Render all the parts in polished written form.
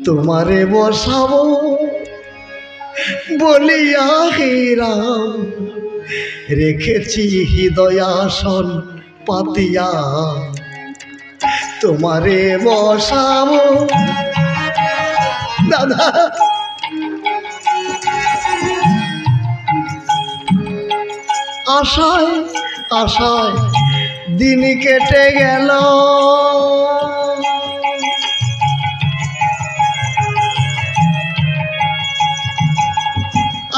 তোমারে বসাবো বলিয়া হে রাম, রেখেছি হৃদয়াসন পাতিয়া। তোমারে বসাবো দাদা। আশায় আশায় দিন কেটে গেল,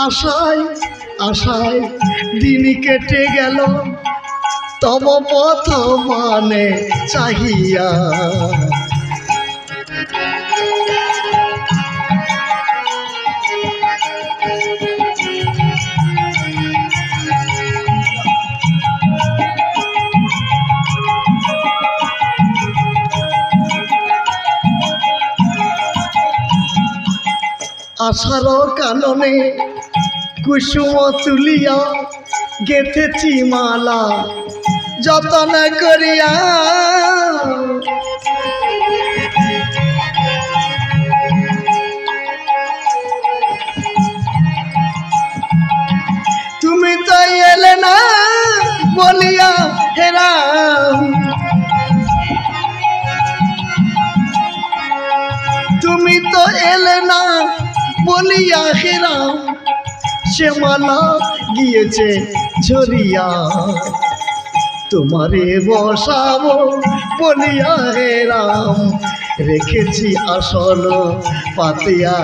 আশায় আশায় দিন কেটে গেল, তব পথ মানে চাহিয়া। আশার কাননে কুসুম তুলিয়া গেঁথেছি মালা যতন করিয়া। তুমি তো এলে না বলিয়া হে রাম, তুমি তো এলে না বলিয়া হে রাম, সে মালা গিয়েছে ঝরিয়া। তোমারে বসাবো বলিয়া হে রাম, রেখেছি আসন পাতিয়া।